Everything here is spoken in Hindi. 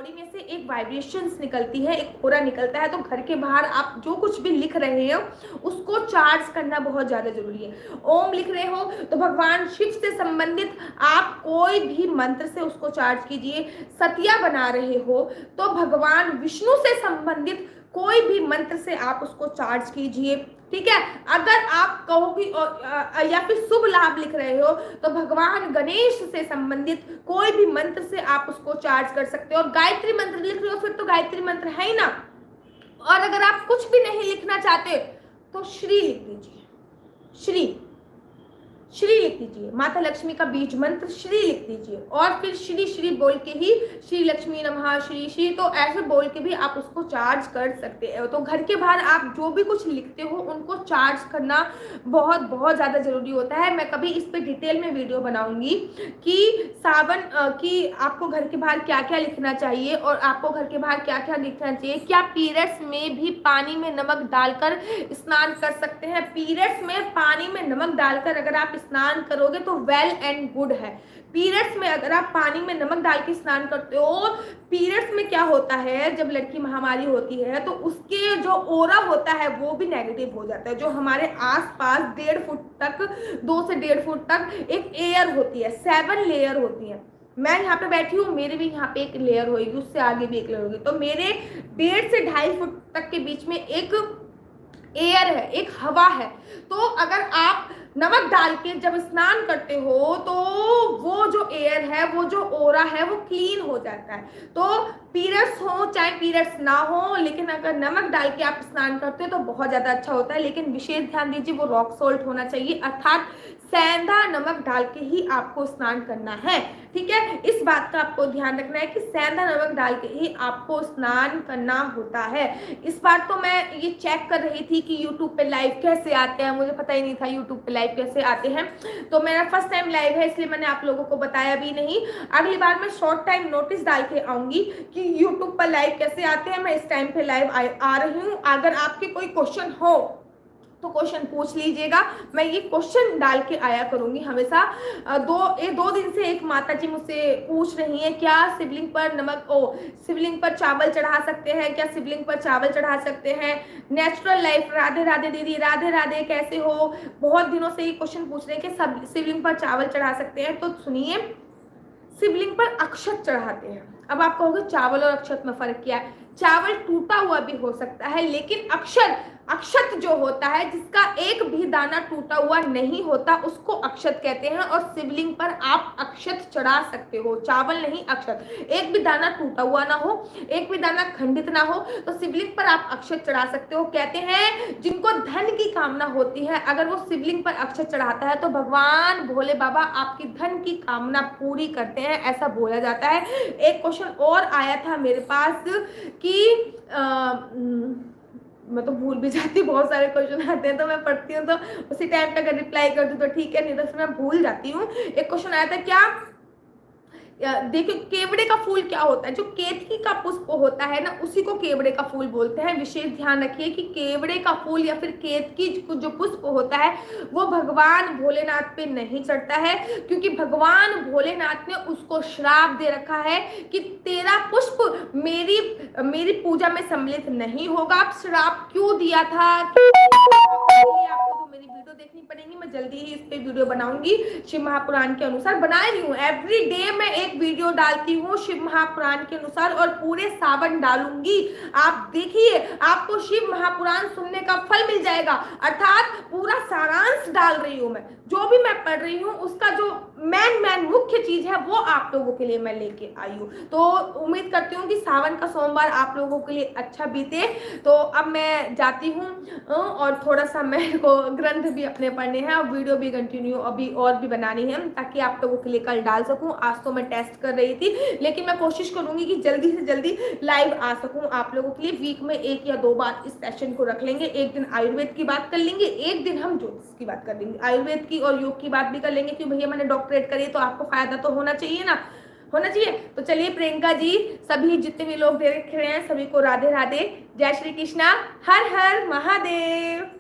बॉडी में से एक वाइब्रेशंस निकलती है, एक ऑरा निकलता है। तो घर के बाहर आप जो कुछ भी लिख रहे हो उसको चार्ज करना बहुत ज़्यादा जरूरी है। ओम लिख रहे हो तो भगवान शिव से संबंधित आप कोई भी मंत्र से उसको चार्ज कीजिए। सतिया बना रहे हो तो भगवान विष्णु से संबंधित कोई भी मंत्र से आप उसको चार्ज कीजिए, ठीक है। अगर आप कहोगे या फिर शुभ लाभ लिख रहे हो तो भगवान गणेश से संबंधित कोई भी मंत्र से आप उसको चार्ज कर सकते हो। और गायत्री मंत्र लिख रहे हो फिर तो गायत्री मंत्र है ही ना। और अगर आप कुछ भी नहीं लिखना चाहते तो श्री लिख दीजिए, श्री श्री लिख दीजिए। माता लक्ष्मी का बीज मंत्र श्री लिख दीजिए और फिर श्री श्री बोल के ही श्री लक्ष्मी नमः श्री श्री, तो ऐसे बोल के भी आप उसको चार्ज कर सकते हो। तो घर के बाहर आप जो भी कुछ लिखते हो उनको चार्ज करना बहुत बहुत ज़्यादा जरूरी होता है। मैं कभी इस पे डिटेल में वीडियो बनाऊंगी कि सावन की आपको घर के बाहर क्या क्या लिखना चाहिए और आपको घर के बाहर क्या क्या लिखना चाहिए। क्या पीरियड्स में भी पानी में नमक डालकर स्नान कर सकते हैं? पीरियड्स में पानी में नमक डालकर अगर आप स्नान करोगे तो वेल एंड गुड है। पीरियड्स में अगर आप पानी में नमक डाल के स्नान करते हो, पीरियड्स में क्या होता है जब लड़की महामारी होती है तो उसके जो ओरा होता है वो भी नेगेटिव हो जाता है। जो हमारे आसपास 1.5 फुट तक 2 से 1.5 फुट तक एक एयर होती है, 7 लेयर होती है। मैं यहाँ पे बैठी हूँ, मेरे भी यहाँ पे एक लेयर होगी, उससे आगे भी एक लेयर होगी। तो मेरे 1.5 से 2.5 फुट तक के बीच में एक एयर है, एक हवा है। तो अगर आप नमक डाल के जब स्नान करते हो तो वो जो एयर है, वो जो ओरा है वो क्लीन हो जाता है। तो पीरियड्स हो चाहे पीरियड्स ना हो, लेकिन अगर नमक डाल के आप स्नान करते हो तो बहुत ज़्यादा अच्छा होता है। लेकिन विशेष ध्यान दीजिए वो रॉक सॉल्ट होना चाहिए, अर्थात सेंधा नमक डाल के ही आपको स्नान करना है, ठीक है। इस बात का आपको ध्यान रखना है कि सेंधा नमक डाल के ही आपको स्नान करना होता है। इस बार तो मैं ये चेक कर रही थी कि यूट्यूब पे लाइव कैसे आते हैं, मुझे पता ही नहीं था यूट्यूब पे लाइव कैसे आते हैं। तो मेरा फर्स्ट टाइम लाइव है इसलिए मैंने आप लोगों को बताया भी नहीं। अगली बार मैं शॉर्ट टाइम नोटिस डाल के आऊंगी कि यूट्यूब पर लाइव कैसे आते हैं। मैं इस टाइम पे लाइव आ रही हूँ। अगर आपके कोई क्वेश्चन हो तो क्वेश्चन पूछ लीजिएगा, मैं ये क्वेश्चन डाल के आया करूंगी हमेशा। 2 दिन से एक माता जी मुझसे पूछ रही हैं क्या शिवलिंग पर शिवलिंग पर चावल चढ़ा सकते हैं, क्या शिवलिंग पर चावल चढ़ा सकते हैं। नेचुरल लाइफ, राधे राधे दीदी, राधे राधे, कैसे हो। बहुत दिनों से ये क्वेश्चन पूछ रहे हैं कि सब शिवलिंग पर चावल चढ़ा सकते हैं। तो सुनिए, शिवलिंग पर अक्षत चढ़ाते हैं। अब आप कहोगे चावल और अक्षत में फर्क क्या है। चावल टूटा हुआ भी हो सकता है, लेकिन अक्षत जो होता है जिसका एक भी दाना टूटा हुआ नहीं होता उसको अक्षत कहते हैं। और शिवलिंग पर आप अक्षत चढ़ा सकते हो, चावल नहीं अक्षत। एक भी दाना टूटा हुआ ना हो, एक भी दाना खंडित ना हो, तो शिवलिंग पर आप अक्षत चढ़ा सकते हो। कहते हैं जिनको धन की कामना होती है अगर वो शिवलिंग पर अक्षत चढ़ाता है तो भगवान भोले बाबा आपकी धन की कामना पूरी करते हैं, ऐसा बोला जाता है। एक क्वेश्चन और आया था मेरे पास कि मैं तो भूल भी जाती, बहुत सारे क्वेश्चन आते हैं तो मैं पढ़ती हूँ तो उसी टाइम पे अगर रिप्लाई कर दूँ तो ठीक है, नहीं तो मैं भूल जाती हूँ। एक क्वेश्चन आया था क्या, देखिए केवड़े का फूल क्या होता है। जो केतकी का पुष्प होता है ना उसी को केवड़े का फूल बोलते हैं। विशेष ध्यान रखिए कि केवड़े का फूल या फिर केतकी जो पुष्प होता है वो भगवान भोलेनाथ पे नहीं चढ़ता है, क्योंकि भगवान भोलेनाथ ने उसको श्राप दे रखा है कि तेरा पुष्प मेरी पूजा में सम्मिलित नहीं होगा। आप श्राप क्यों दिया था, आपको तो मेरी वीडियो देखनी पड़ेगी। मैं जल्दी ही इस पे वीडियो बनाऊंगी, शिव महापुराण के अनुसार बना रही हूँ। एवरी डे मैं एक वीडियो डालती हूँ शिव महापुराण के अनुसार और पूरे सावन डालूंगी। आप देखिए, आपको शिव महापुराण सुनने का फल मिल जाएगा, अर्थात पूरा सारांश डाल रही हूँ मैं। जो भी मैं पढ़ रही हूँ उसका जो मेन मुख्य चीज है वो आप लोगों के लिए मैं लेके आई हूँ। तो उम्मीद करती हूँ कि सावन का सोमवार आप लोगों के लिए अच्छा बीते। तो अब मैं जाती हूँ और थोड़ा सा मेरे को ग्रंथ भी अपने पढ़ने हैं और वीडियो भी कंटिन्यू अभी और भी बनानी है ताकि आप लोगों के लिए कल डाल सकूं। आज तो मैं टेस्ट कर रही थी, लेकिन मैं कोशिश करूंगी कि जल्दी से जल्दी लाइव आ सकूं आप लोगों के लिए। वीक में 1 या 2 बार इस सेशन को रख लेंगे। एक दिन आयुर्वेद की बात कर लेंगे, एक दिन हम ज्योतिष की बात कर लेंगे। आयुर्वेद की और योग की बात भी कर लेंगे कि भैया मैंने डॉक्टरेट करी तो आपको फायदा तो होना चाहिए ना, होना चाहिए। तो चलिए प्रियंका जी, सभी जितने भी लोग देख रहे हैं सभी को राधे राधे, जय श्री कृष्णा, हर हर महादेव।